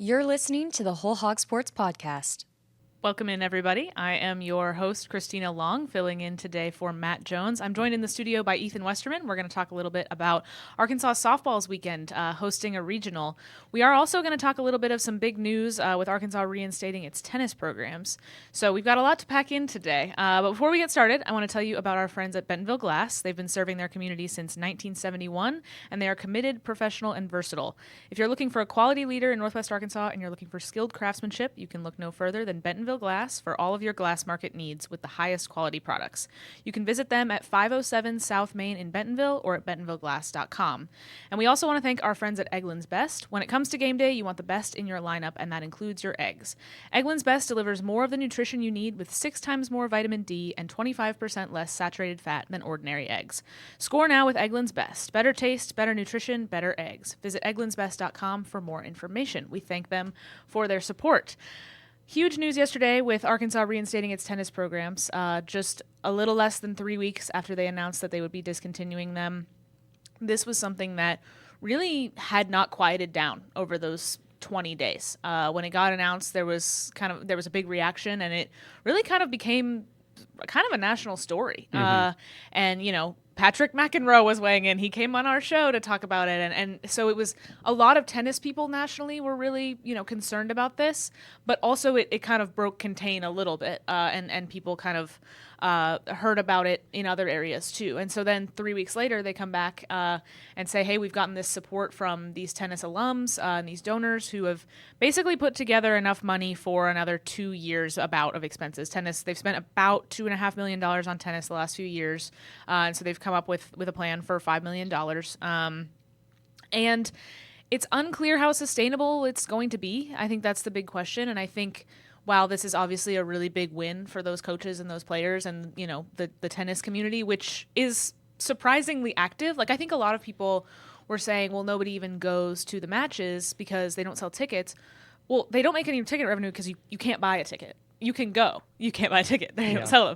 You're listening to the Whole Hog Sports Podcast. Welcome in, everybody. I am your host, Christina Long, filling in today for Matt Jones. I'm joined in the studio by Ethan Westerman. We're going to talk a little bit about Arkansas softball's weekend, hosting a regional. We are also going to talk a little bit of some big news with Arkansas reinstating its tennis programs. So we've got a lot to pack in today. But before we get started, I want to tell you about our friends at Bentonville Glass. They've been serving their community since 1971, and they are committed, professional, and versatile. If you're looking for a quality leader in Northwest Arkansas and you're looking for skilled craftsmanship, you can look no further than Bentonville Glass for all of your glass market needs with the highest quality products. You can visit them at 507 South Main in Bentonville or at bentonvilleglass.com. And we also want to thank our friends at Eggland's Best. When it comes to game day, you want the best in your lineup, and that includes your eggs. Eggland's Best delivers more of the nutrition you need with 6 times more vitamin D and 25% less saturated fat than ordinary eggs. Score now with Eggland's Best. Better taste, better nutrition, better eggs. Visit egglandsbest.com for more information. We thank them for their support. Huge news yesterday with Arkansas reinstating its tennis programs, just a little less than 3 weeks after they announced that they would be discontinuing them. This was something that really had not quieted down over those 20 days. When it got announced, there was a big reaction, and it really kind of became kind of a national story. And, you know, Patrick McEnroe was weighing in. He came on our show to talk about it. And so it was a lot of tennis people nationally were really, concerned about this. But also it kind of broke contain a little bit. And people kind of heard about it in other areas too. And so then 3 weeks later, they come back and say, hey, we've gotten this support from these tennis alums and these donors who have basically put together enough money for another 2 years about of expenses. Tennis, they've spent about $2.5 million on tennis the last few years. And so they've come up with a plan for $5 million. And it's unclear how sustainable it's going to be. I think that's the big question. And I think while this is obviously a really big win for those coaches and those players and, the tennis community, which is surprisingly active. Like, I think a lot of people were saying, well, nobody even goes to the matches because they don't sell tickets. Well, they don't make any ticket revenue because you can't buy a ticket. You can go. You can't buy a ticket. They don't sell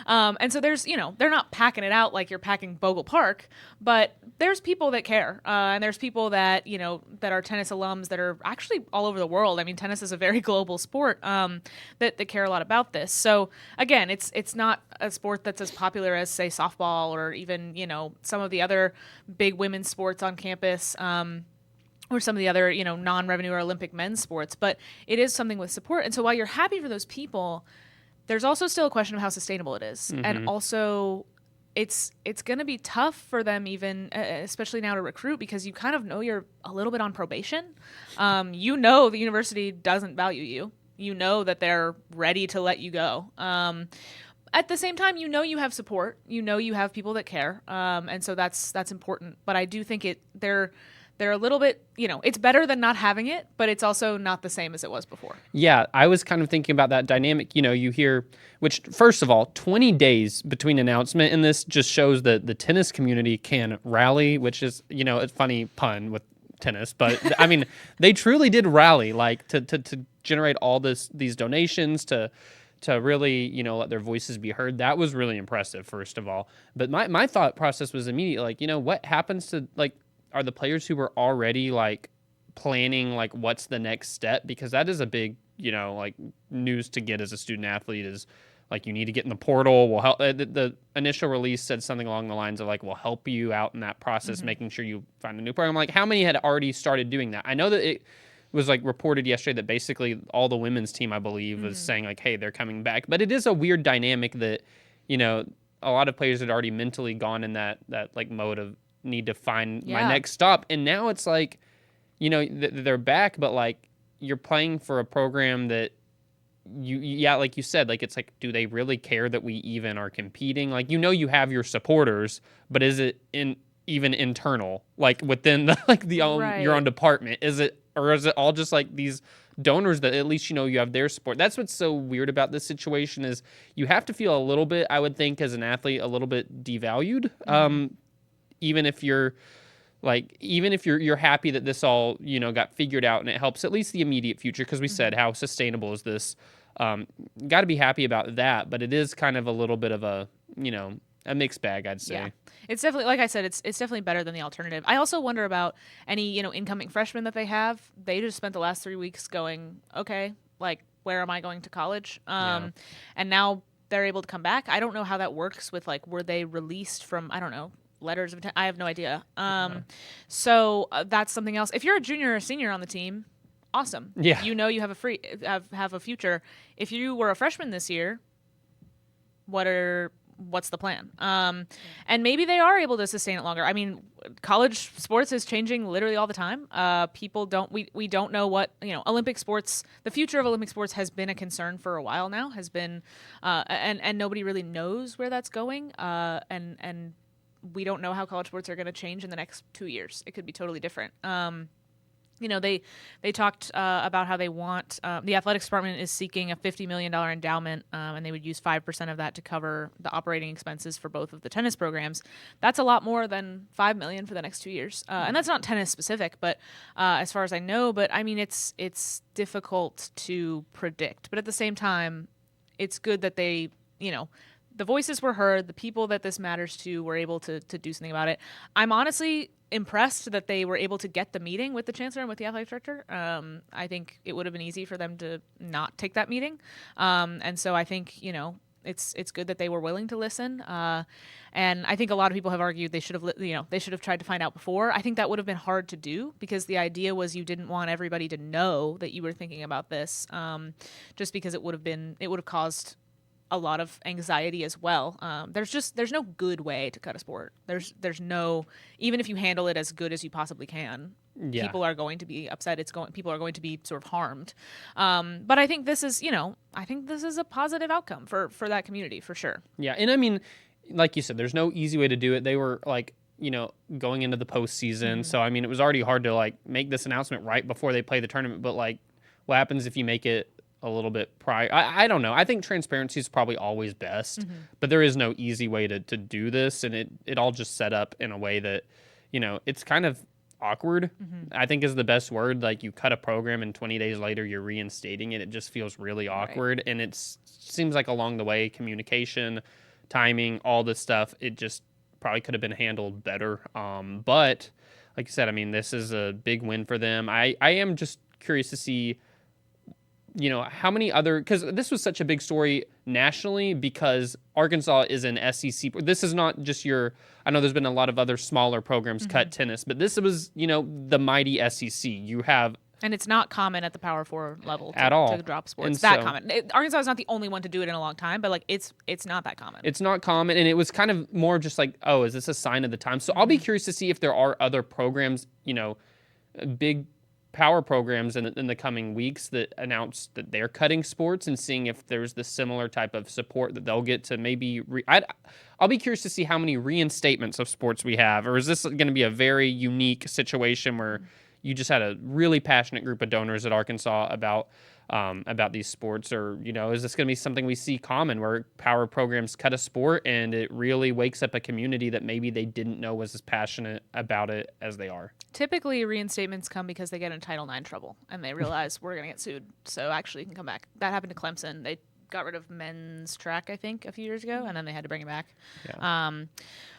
them. And so there's, they're not packing it out like you're packing Bogle Park, but there's people that care. And there's people that, that are tennis alums that are actually all over the world. I mean, tennis is a very global sport that care a lot about this. So again, it's not a sport that's as popular as, say, softball or even, some of the other big women's sports on campus. Or some of the other, non-revenue or Olympic men's sports, but it is something with support. And so while you're happy for those people, there's also still a question of how sustainable it is. Mm-hmm. And also it's going to be tough for them even, especially now to recruit, because you kind of know you're a little bit on probation. The university doesn't value you. You know that they're ready to let you go. At the same time, you have support. You have people that care. And so that's important. But I do think they're a little bit, it's better than not having it, but it's also not the same as it was before. Yeah, I was kind of thinking about that dynamic. You hear, which, first of all, 20 days between announcement and this just shows that the tennis community can rally, which is, a funny pun with tennis. But, I mean, they truly did rally, like, to generate all these donations, to really, let their voices be heard. That was really impressive, first of all. But my thought process was immediate, like, what happens to, like, are the players who were already like planning like what's the next step? Because that is a big, like news to get as a student athlete is like you need to get in the portal. We'll help. The initial release said something along the lines of like we'll help you out in that process, mm-hmm. making sure you find a new program. Like how many had already started doing that? I know that it was like reported yesterday that basically all the women's team, I believe, mm-hmm. was saying like, hey, they're coming back. But it is a weird dynamic that, a lot of players had already mentally gone in that like mode of need to find my next stop. And now it's like, they're back, but like you're playing for a program that like you said, like, it's like, do they really care that we even are competing? Like, you have your supporters, but is it even internal, like within your own department? Is it all just like these donors that at least, you have their support? That's what's so weird about this situation is you have to feel a little bit, I would think as an athlete, a little bit devalued. Mm-hmm. Even if you're happy that this all, got figured out and it helps at least the immediate future, because we mm-hmm. said how sustainable is this? Got to be happy about that, but it is kind of a little bit of a, a mixed bag, I'd say. Yeah. It's definitely, like I said, it's definitely better than the alternative. I also wonder about any, incoming freshmen that they have. They just spent the last 3 weeks going, okay, like, where am I going to college? And now they're able to come back. I don't know how that works with, like, were they released from, I don't know, letters of intent? I have no idea. So that's something else. If you're a junior or a senior on the team, awesome. Yeah. You have a future. If you were a freshman this year, what's the plan? And maybe they are able to sustain it longer. I mean, college sports is changing literally all the time. We don't know what, Olympic sports, the future of Olympic sports has been a concern for a while now, and nobody really knows where that's going. And we don't know how college sports are going to change in the next 2 years. It could be totally different. They talked about how they want the athletics department is seeking a $50 million endowment, and they would use 5% of that to cover the operating expenses for both of the tennis programs. That's a lot more than $5 million for the next 2 years, and that's not tennis specific, but as far as I know. But I mean, it's difficult to predict. But at the same time, it's good that they, the voices were heard. The people that this matters to were able to do something about it. I'm honestly impressed that they were able to get the meeting with the chancellor and with the athletic director. I think it would have been easy for them to not take that meeting. And so I think, it's good that they were willing to listen. And I think a lot of people have argued they should have tried to find out before. I think that would have been hard to do because the idea was you didn't want everybody to know that you were thinking about this, just because it would have caused a lot of anxiety as well. There's no good way to cut a sport. There's no, even if you handle it as good as you possibly can, people are going to be upset. People are going to be sort of harmed. But I think this is, a positive outcome for that community for sure. Yeah. And I mean, like you said, there's no easy way to do it. They were like, going into the postseason. Mm-hmm. So, I mean, it was already hard to like make this announcement right before they play the tournament. But like, what happens if you make it a little bit prior? I don't know. I think transparency is probably always best, but there is no easy way to do this. And it all just set up in a way that, it's kind of awkward, I think is the best word. Like you cut a program and 20 days later you're reinstating it. It just feels really awkward. Right. And it seems like along the way, communication, timing, all this stuff, it just probably could have been handled better. But like you said, I mean, this is a big win for them. I am just curious to see, how many other, because this was such a big story nationally because Arkansas is an SEC. This is not just I know there's been a lot of other smaller programs cut tennis, but this was, the mighty SEC. You have. And it's not common at the Power 4 level at all to drop sports. It's that common. Arkansas is not the only one to do it in a long time, but like it's not that common. It's not common, and it was kind of more just like, oh, is this a sign of the time? So I'll be curious to see if there are other programs, big power programs in the coming weeks that announce that they're cutting sports and seeing if there's the similar type of support that they'll get to maybe I'll be curious to see how many reinstatements of sports we have, or is this going to be a very unique situation where you just had a really passionate group of donors at Arkansas about these sports, or is this going to be something we see common where power programs cut a sport and it really wakes up a community that maybe they didn't know was as passionate about it as they are? Typically, reinstatements come because they get in Title IX trouble and they realize we're going to get sued, so actually you can come back. That happened to Clemson. They got rid of men's track, I think, a few years ago, and then they had to bring it back. Yeah.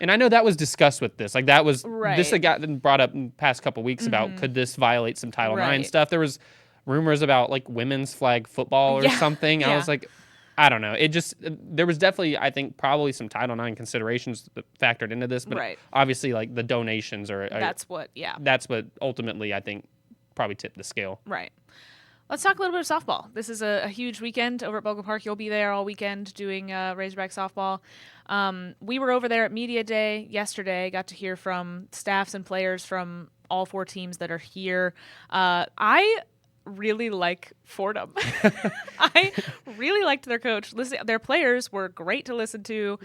And I know that was discussed with this. Like that was this had gotten brought up in the past couple of weeks about could this violate some Title IX stuff. There was rumors about like women's flag football or something. I was like, I don't know. It just, there was definitely, I think, probably some Title IX considerations that factored into this, but obviously like the donations that's what ultimately I think probably tipped the scale. Right. Let's talk a little bit of softball. This is a huge weekend over at Bogle Park. You'll be there all weekend doing Razorback softball. We were over there at Media Day yesterday, got to hear from staffs and players from all 4 teams that are here. I really like Fordham. I really liked their coach. Their players were great to listen to.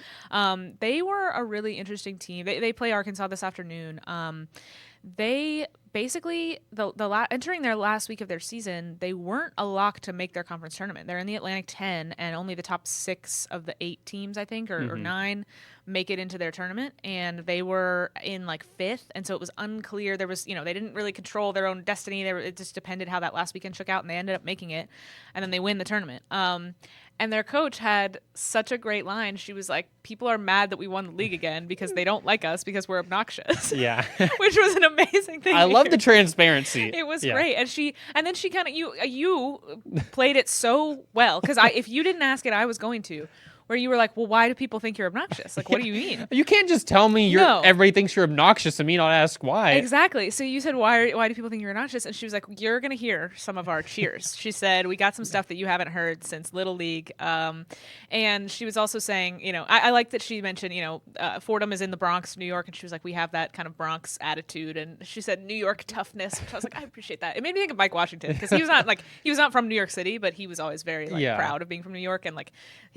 They were a really interesting team. They play Arkansas this afternoon. They basically, entering their last week of their season, they weren't a lock to make their conference tournament. They're in the Atlantic 10, and only the top 6 of the 8 teams, I think, or 9, make it into their tournament, and they were in like 5th, and so it was unclear. There was, they didn't really control their own destiny. It just depended how that last weekend shook out, and they ended up making it, and then they win the tournament. And their coach had such a great line. She was like, people are mad that we won the league again because they don't like us because we're obnoxious. Yeah. Which was an amazing thing. I love the transparency. It was great. And then she kind of, you played it so well. Because if you didn't ask it, I was going to. Where you were like, well, why do people think you're obnoxious? Like, what do you mean? You can't just tell me everybody thinks you're obnoxious and me not ask why. Exactly. So you said, why do people think you're obnoxious? And she was like, you're going to hear some of our cheers. She said, we got some stuff that you haven't heard since Little League. And she was also saying, I like that she mentioned, Fordham is in the Bronx, New York. And she was like, we have that kind of Bronx attitude. And she said, New York toughness, which I was like, I appreciate that. It made me think of Mike Washington because he was not from New York City, but he was always very proud of being from New York. And like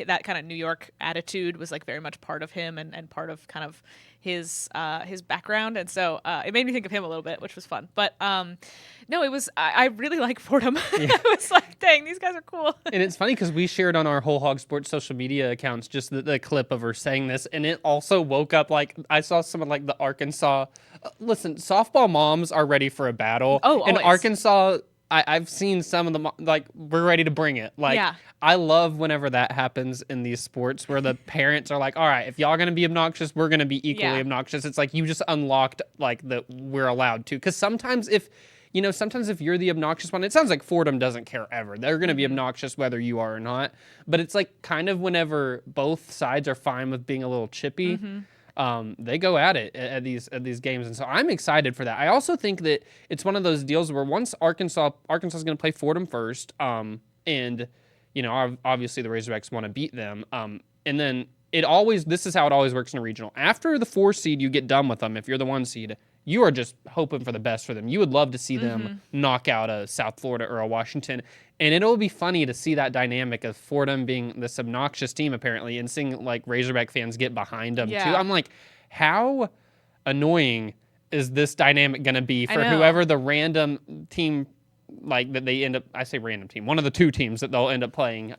that kind of New York attitude was like very much part of him and part of kind of his background, and so it made me think of him a little bit, which was fun. But no, it was I really like Fordham. I was like, dang, these guys are cool. And it's funny because we shared on our Whole Hog Sports social media accounts just the clip of her saying this, and it also woke up like I saw someone like the Arkansas. Listen, softball moms are ready for a battle. Oh, in always. Arkansas. I've seen some of them, like, we're ready to bring it. Like, yeah. I love whenever that happens in these sports where the parents are like, all right, if y'all going to be obnoxious, we're going to be equally obnoxious. It's like you just unlocked, like, we're allowed to. Because sometimes if you're the obnoxious one, it sounds like Fordham doesn't care ever. They're going to be obnoxious whether you are or not. But it's like kind of whenever both sides are fine with being a little chippy. They go at it at these games, and so I'm excited for that. I also think that it's one of those deals where once Arkansas is going to play Fordham first, and obviously the Razorbacks want to beat them, and then this is how it always works in a regional. After the 4 seed, you get done with them. If you're the 1 seed, you are just hoping for the best for them. You would love to see them knock out a South Florida or a Washington. And it'll be funny to see that dynamic of Fordham being this obnoxious team, apparently, and seeing, like, Razorback fans get behind them, too. I'm like, how annoying is this dynamic going to be for whoever the random team, like, that they end up, I say random team, one of the 2 teams that they'll end up playing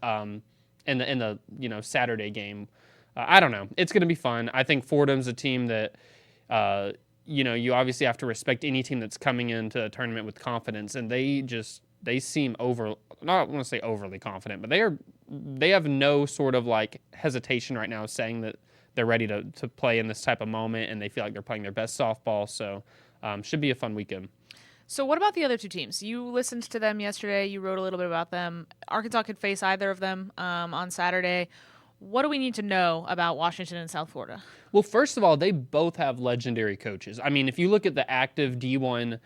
in the Saturday game. I don't know. It's going to be fun. I think Fordham's a team that, you obviously have to respect any team that's coming into a tournament with confidence, and they seem not want to say overly confident, but they have no sort of like hesitation right now saying that they're ready to play in this type of moment, and they feel like they're playing their best softball. So should be a fun weekend. So what about the other 2 teams? You listened to them yesterday. You wrote a little bit about them. Arkansas could face either of them on Saturday. What do we need to know about Washington and South Florida? Well, first of all, they both have legendary coaches. I mean, if you look at the active D1,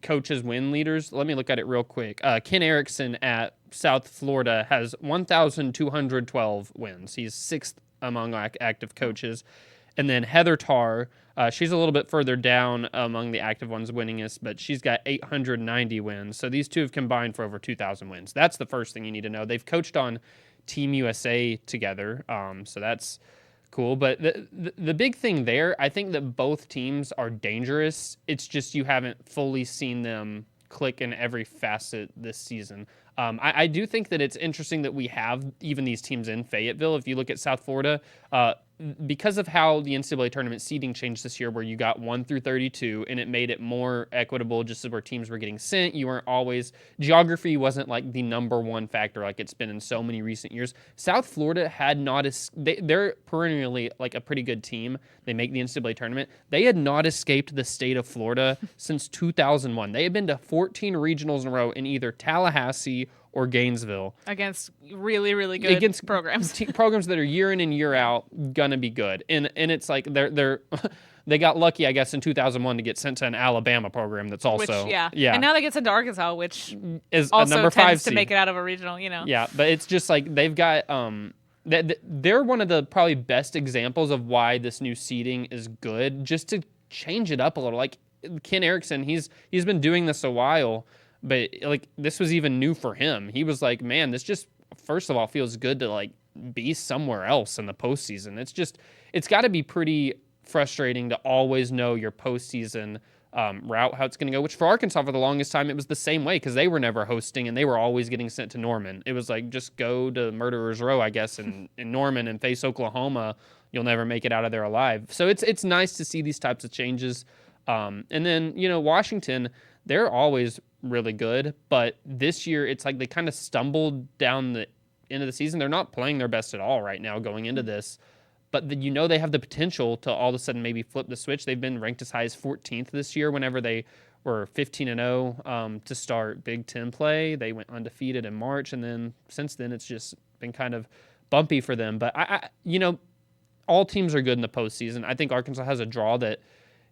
coaches win leaders, let me look at it real quick. Ken Erickson at South Florida has 1,212 wins. He's 6th among active coaches. And then Heather Tarr, she's a little bit further down among the active ones winningest, but she's got 890 wins. So these 2 have combined for over 2,000 wins. That's the first thing you need to know. They've coached on Team USA together, so that's cool. But the big thing there, I think that both teams are dangerous. It's just you haven't fully seen them click in every facet this season. I do think that it's interesting that we have even these teams in Fayetteville. If you look at South Florida, because of how the NCAA tournament seeding changed this year, where you got 1 through 32, and it made it more equitable, just as where teams were getting sent. You weren't always geography wasn't like the number 1 factor like it's been in so many recent years. South Florida had not they're perennially like a pretty good team. They make the NCAA tournament. They had not escaped the state of Florida since 2001. They had been to 14 regionals in a row in either Tallahassee or Gainesville against really, really good programs. Programs that are year in and year out gonna be good, and it's like they got lucky, I guess, in 2001 to get sent to an Alabama program that's also and now they get sent to Arkansas, which is also a number 5 tends seed to make it out of a regional. Yeah, but it's just like they've got they're one of the probably best examples of why this new seeding is good, just to change it up a little. Like Ken Erickson, he's been doing this a while. But like this was even new for him. He was like, man, this just first of all feels good to like be somewhere else in the postseason. It's got to be pretty frustrating to always know your postseason route how it's going to go, which for Arkansas for the longest time, it was the same way because they were never hosting and they were always getting sent to Norman. It was like, just go to Murderer's Row, I guess, in Norman and face Oklahoma. You'll never make it out of there alive. So it's nice to see these types of changes. And then, Washington, they're always really good, but this year it's like they kind of stumbled down the end of the season. They're not playing their best at all right now going into this. But they have the potential to all of a sudden maybe flip the switch. They've been ranked as high as 14th this year whenever they were 15-0 to start Big Ten play. They went undefeated in March, and then since then it's just been kind of bumpy for them. But, all teams are good in the postseason. I think Arkansas has a draw that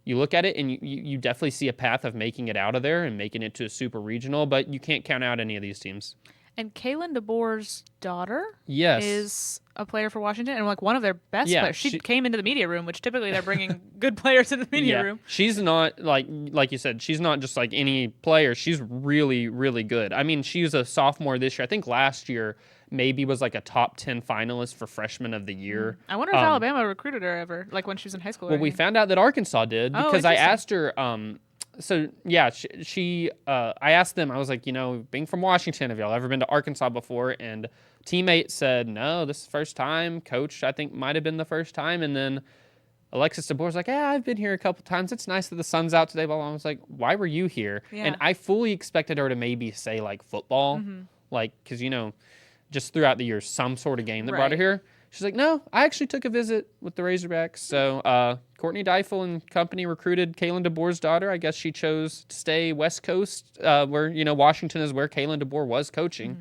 you look at it and you definitely see a path of making it out of there and making it to a super regional, but you can't count out any of these teams. And Kaylin DeBoer's daughter Yes. is a player for Washington and like one of their best Yeah, players. She came into the media room, which typically they're bringing good players in the media room. She's not like you said, she's not just like any player. She's really, really good. I mean, she was a sophomore this year. I think last year maybe was like a top 10 finalist for freshman of the year. I wonder if Alabama recruited her ever, like when she was in high school. Well, we found out that Arkansas did because I asked her. So yeah, I asked them. I was like, being from Washington, have y'all ever been to Arkansas before? And teammate said, no, this is the first time. Coach, I think, might have been the first time. And then Alexis DeBoer was like, yeah, I've been here a couple times. It's nice that the sun's out today. But I was like, why were you here? Yeah. And I fully expected her to maybe say like football, like because just throughout the years, some sort of game that brought her here. She's like, no, I actually took a visit with the Razorbacks. So Courtney Deifel and company recruited Kaylin DeBoer's daughter. I guess she chose to stay West Coast, where Washington is where Kaylin DeBoer was coaching.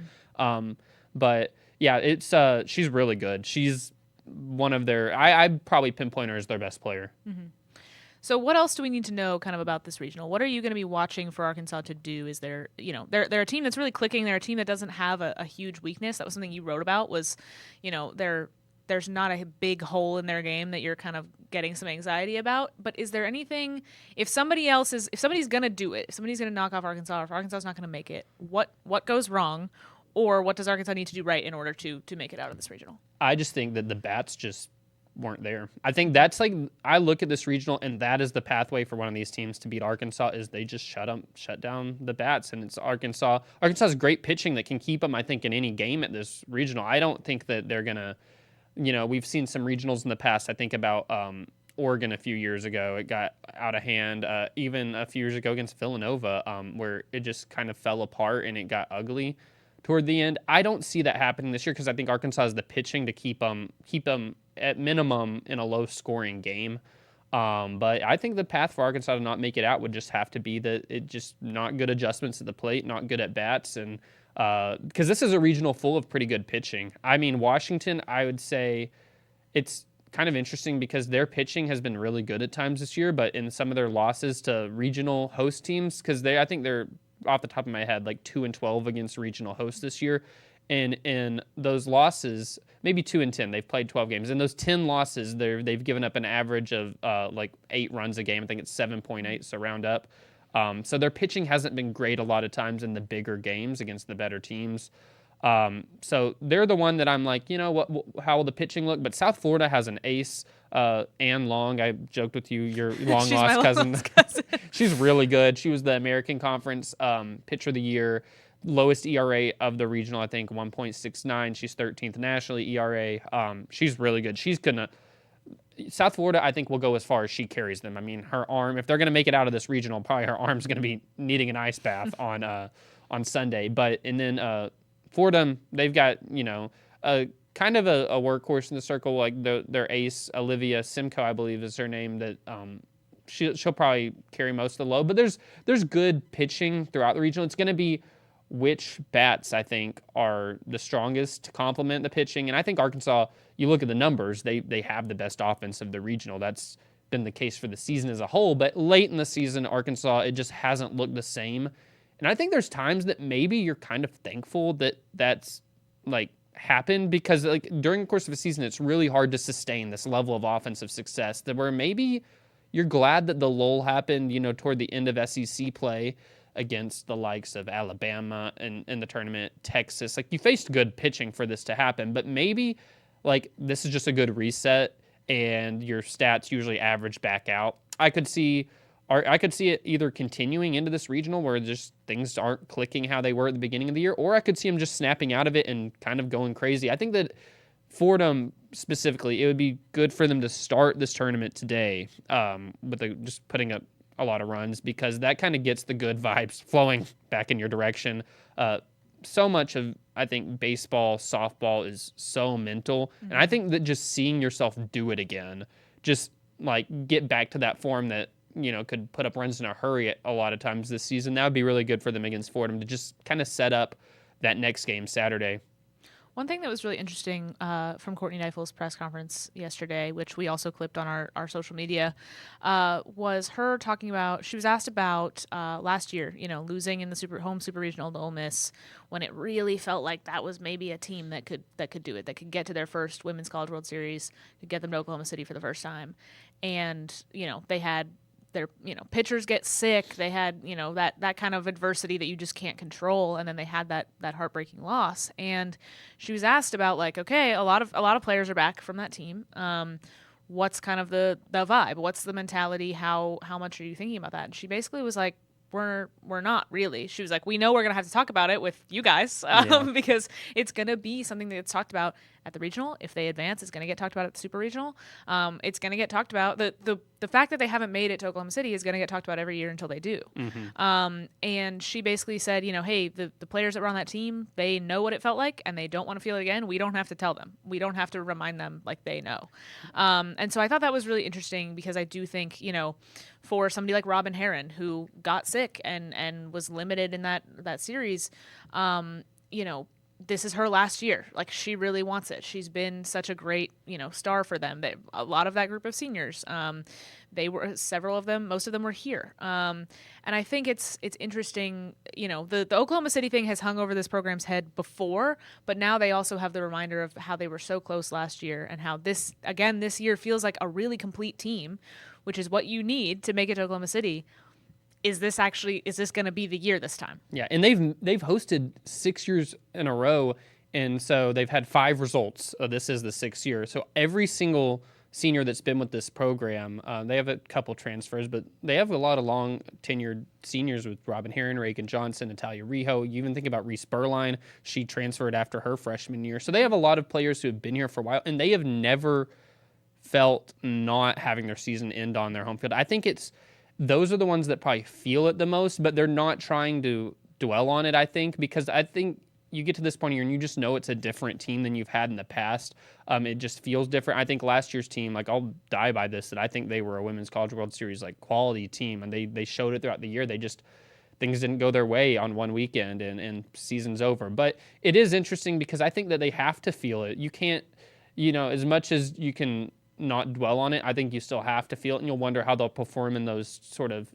But yeah, it's she's really good. She's one of their. I'd probably pinpoint her as their best player. So what else do we need to know kind of about this regional? What are you going to be watching for Arkansas to do? Is there, they're a team that's really clicking. They're a team that doesn't have a huge weakness. That was something you wrote about was, there's not a big hole in their game that you're kind of getting some anxiety about. But is there anything, if somebody's going to do it, if somebody's going to knock off Arkansas, or if Arkansas is not going to make it, what goes wrong? Or what does Arkansas need to do right in order to make it out of this regional? I just think that the bats just weren't there. I think that's like, I look at this regional and that is the pathway for one of these teams to beat Arkansas is they just shut down the bats. And it's Arkansas has great pitching that can keep them, I think, in any game at this regional. I don't think that they're going to, we've seen some regionals in the past. I think about Oregon a few years ago. It got out of hand. Even a few years ago against Villanova, where it just kind of fell apart and it got ugly toward the end. I don't see that happening this year because I think Arkansas has the pitching to keep them at minimum in a low-scoring game. But I think the path for Arkansas to not make it out would just have to be that it just not good adjustments at the plate, not good at bats, and because this is a regional full of pretty good pitching. I mean, Washington, I would say it's kind of interesting because their pitching has been really good at times this year, but in some of their losses to regional host teams, because I think they're off the top of my head like 2-12 against regional hosts this year. And in those losses, maybe 2-10, they've played 12 games. In those 10 losses, they've given up an average of like 8 runs a game. I think it's 7.8, so round up. So their pitching hasn't been great a lot of times in the bigger games against the better teams. So they're the one that I'm like, how will the pitching look? But South Florida has an ace, Ann Long. I joked with you, your long-lost cousin. She's really good. She was the American Conference Pitcher of the Year. Lowest ERA of the regional, I think, 1.69. She's 13th nationally ERA. She's really good. South Florida, I think, will go as far as she carries them. I mean, her arm, if they're going to make it out of this regional, probably her arm's going to be needing an ice bath on Sunday. And then Fordham, they've got, a kind of a workhorse in the circle, like their ace, Olivia Simcoe, I believe is her name, that she'll probably carry most of the load. But there's good pitching throughout the regional. It's going to be which bats, I think, are the strongest to complement the pitching. And I think Arkansas, you look at the numbers, they have the best offense of the regional. That's been the case for the season as a whole. But late in the season, Arkansas, it just hasn't looked the same. And I think there's times that maybe you're kind of thankful that that's like happened because like during the course of a season, it's really hard to sustain this level of offensive success that where maybe you're glad that the lull happened, toward the end of SEC play against the likes of Alabama and in the tournament, Texas. Like you faced good pitching for this to happen, but maybe like this is just a good reset and your stats usually average back out. I could see I could see it either continuing into this regional where just things aren't clicking how they were at the beginning of the year, or I could see them just snapping out of it and kind of going crazy. I think that Fordham specifically, it would be good for them to start this tournament today with just putting up a lot of runs, because that kind of gets the good vibes flowing back in your direction. So much of, I think, baseball, softball is so mental. And I think that just seeing yourself do it again, just like get back to that form that, could put up runs in a hurry a lot of times this season, that would be really good for them against Fordham to just kind of set up that next game Saturday. One thing that was really interesting from Courtney Deifel's press conference yesterday, which we also clipped on our social media, was her talking about, she was asked about last year, losing in the super regional to Ole Miss, when it really felt like that was maybe a team that could do it, that could get to their first Women's College World Series, could get them to Oklahoma City for the first time. And, they had their pitchers get sick. They had that kind of adversity that you just can't control, and then they had that heartbreaking loss. And she was asked about, like, okay, a lot of players are back from that team. What's kind of the vibe? What's the mentality? How much are you thinking about that? And she basically was like, we're not really. She was like, we know we're gonna have to talk about it with you guys because it's gonna be something that gets talked about at the regional. If they advance, it's gonna get talked about at the super regional. It's gonna get talked about. The fact that they haven't made it to Oklahoma City is gonna get talked about every year until they do. And she basically said, hey, the players that were on that team, they know what it felt like, and they don't want to feel it again. We don't have to tell them. We don't have to remind them, like, they know. And so I thought that was really interesting, because I do think, for somebody like Robin Herron, who got sick and was limited in that series, this is her last year. Like, she really wants it. She's been such a great, star for them. A lot of that group of seniors, they were, several of them, most of them were here. And I think it's interesting, the Oklahoma City thing has hung over this program's head before, but now they also have the reminder of how they were so close last year, and how this year feels like a really complete team, which is what you need to make it to Oklahoma City. Is this going to be the year this time? Yeah, and they've hosted 6 years in a row, and so they've had 5 results. This is the 6th year. So every single senior that's been with this program, they have a couple transfers, but they have a lot of long tenured seniors with Robin Herron, Reagan Johnson, Natalia Rijo. You even think about Reese Burline. She transferred after her freshman year. So they have a lot of players who have been here for a while, and they have never felt not having their season end on their home field. I think those are the ones that probably feel it the most, but they're not trying to dwell on it, I think, because I think you get to this point here and you just know it's a different team than you've had in the past. It just feels different. I think last year's team, like, I'll die by this, that I think they were a Women's College World Series, like, quality team, and they showed it throughout the year. Things didn't go their way on one weekend, and season's over. But it is interesting, because I think that they have to feel it. You can't, as much as you can not dwell on it, I think you still have to feel it, and you'll wonder how they'll perform in those sort of,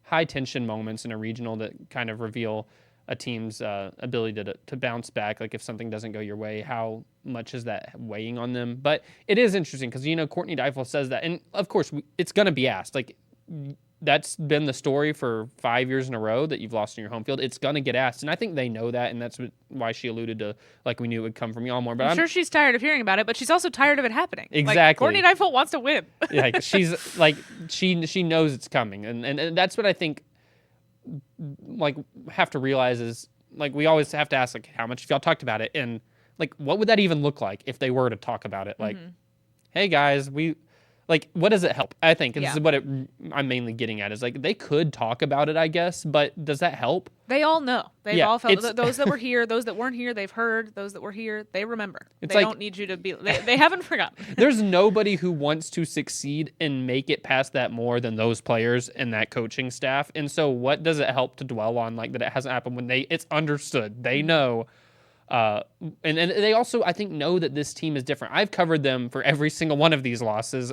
high tension moments in a regional that kind of reveal a team's ability to bounce back. Like, if something doesn't go your way, how much is that weighing on them? But it is interesting, because, Courtney Deifel says that, and of course it's going to be asked. Like, that's been the story for 5 years in a row that you've lost in your home field. It's going to get asked, and I think they know that, and that's why she alluded to, like, we knew it would come from y'all more. But I'm sure she's tired of hearing about it, but she's also tired of it happening. Exactly. Like, Courtney Deifel wants to win. Like, she's like, she knows it's coming, and that's what I think, like, have to realize is, like, we always have to ask, like, how much have y'all talked about it, and, like, what would that even look like if they were to talk about it? Like, hey guys, like, what does it help? I think this is what I'm mainly getting at, is, like, they could talk about it, I guess, but does that help? They all know. They've all felt. Those that were here, those that weren't here, they've heard. Those that were here, they remember. They don't need you to be. They haven't forgotten. There's nobody who wants to succeed and make it past that more than those players and that coaching staff. And so, what does it help to dwell on, like, that it hasn't happened when it's understood? They know. And they also, I think, know that this team is different. I've covered them for every single one of these losses,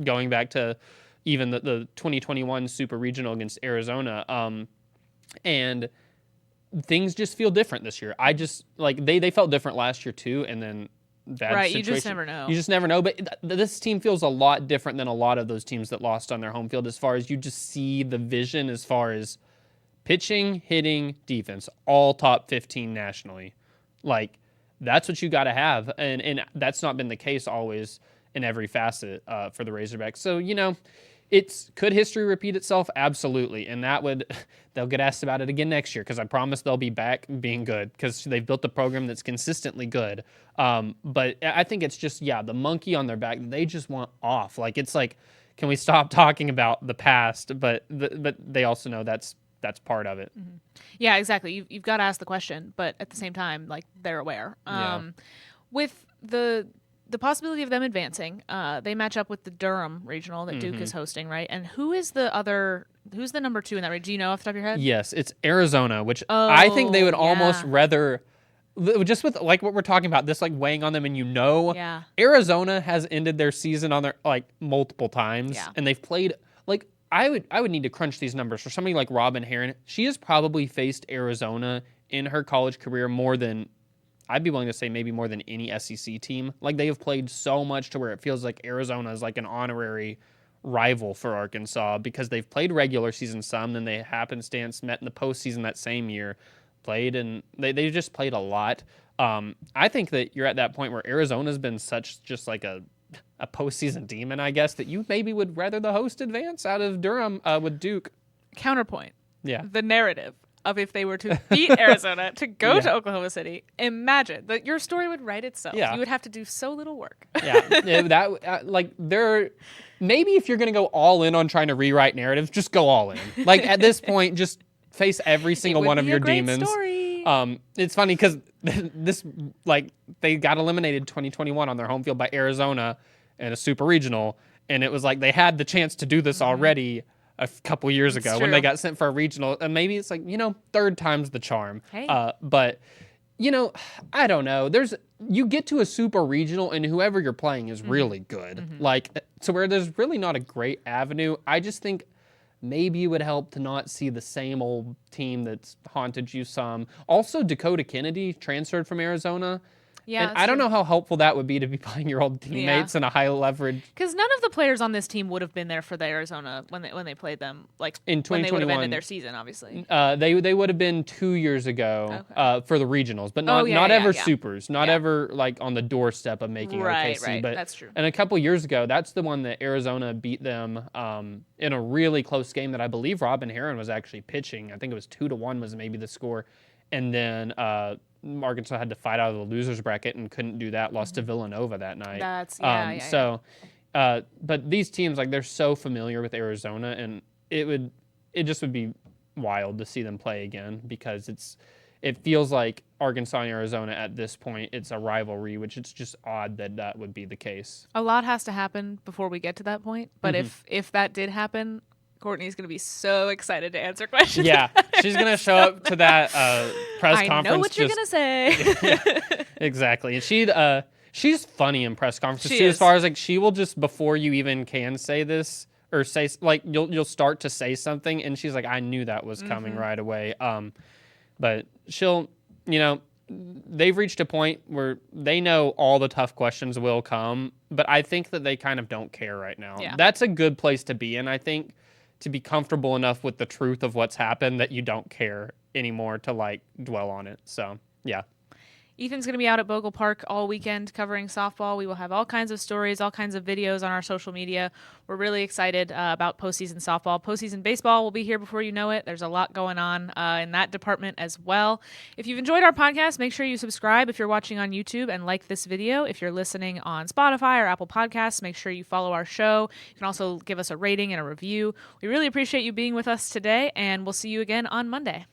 going back to even the 2021 Super Regional against Arizona. And things just feel different this year. I just, like, they felt different last year too, and then that right, situation. you just never know. You just never know. But this team feels a lot different than a lot of those teams that lost on their home field, as far as you just see the vision as far as pitching, hitting, defense, all top 15 nationally. Like, that's what you got to have, and that's not been the case always in every facet for the Razorbacks. So, Could history repeat itself? Absolutely. And they'll get asked about it again next year because I promise they'll be back being good because they've built a program that's consistently good. But I think it's just, the monkey on their back, they just want off. Like, it's like, can we stop talking about the past? But they also know that's part of it. Mm-hmm. Yeah, exactly. You've got to ask the question, but at the same time, like, they're aware. With the possibility of them advancing, they match up with the Durham regional that Duke is hosting, right? And who's the number 2 in that region? Do you know off the top of your head? Yes, it's Arizona, which I think they would almost rather, just with like what we're talking about, this like weighing on them, and Arizona has ended their season on their like multiple times, and they've played like I would need to crunch these numbers for somebody like Robin Herron. She has probably faced Arizona in her college career more than, I'd be willing to say, maybe more than any SEC team. Like, they have played so much to where it feels like Arizona is like an honorary rival for Arkansas because they've played regular season some, then they happenstance met in the postseason that same year, played, and they just played a lot. I think that you're at that point where Arizona's been such just like a postseason demon, I guess, that you maybe would rather the host advance out of Durham with Duke. Counterpoint. Yeah. The narrative of if they were to beat Arizona to go to Oklahoma City, imagine that your story would write itself. Yeah. You would have to do so little work. Maybe if you're going to go all in on trying to rewrite narratives, just go all in. Like, at this point, just face every single one of your demons. Story. It's funny because they got eliminated 2021 on their home field by Arizona in a super regional, and it was like they had the chance to do this already a couple years ago when they got sent for a regional, and maybe it's like, third time's the charm. Hey. But I don't know. You get to a super regional and whoever you're playing is really good. Like, so where there's really not a great avenue, I just think maybe it would help to not see the same old team that's haunted you some. Also, Dakota Kennedy transferred from Arizona. Yeah, and I don't know how helpful that would be to be playing your old teammates in a high leverage. Because none of the players on this team would have been there for the Arizona when they played them, like in 2021, when they would have ended their season, obviously. They would have been 2 years ago for the regionals, but not ever supers, not ever like on the doorstep of making OKC. Right, but that's true. And a couple years ago, that's the one that Arizona beat them in a really close game that I believe Robin Herron was actually pitching. I think it was 2-1 was maybe the score, and then Arkansas had to fight out of the losers bracket and couldn't do that. Lost to Villanova that night. But these teams, like, they're so familiar with Arizona, and it just would be wild to see them play again because it feels like Arkansas and Arizona at this point, it's a rivalry, which it's just odd that would be the case. A lot has to happen before we get to that point, but if that did happen, Courtney's going to be so excited to answer questions. Yeah, she's going to show up to that press conference. I know what you're going to say. Exactly. And she's funny in press conferences too, as far as like she will just, before you even can say this or say, like, you'll start to say something and she's like, I knew that was coming right away. But she'll, they've reached a point where they know all the tough questions will come, but I think that they kind of don't care right now. Yeah. That's a good place to be in, I think, to be comfortable enough with the truth of what's happened that you don't care anymore to like dwell on it. So, yeah. Ethan's going to be out at Bogle Park all weekend covering softball. We will have all kinds of stories, all kinds of videos on our social media. We're really excited about postseason softball. Postseason baseball will be here before you know it. There's a lot going on in that department as well. If you've enjoyed our podcast, make sure you subscribe if you're watching on YouTube and like this video. If you're listening on Spotify or Apple Podcasts, make sure you follow our show. You can also give us a rating and a review. We really appreciate you being with us today, and we'll see you again on Monday.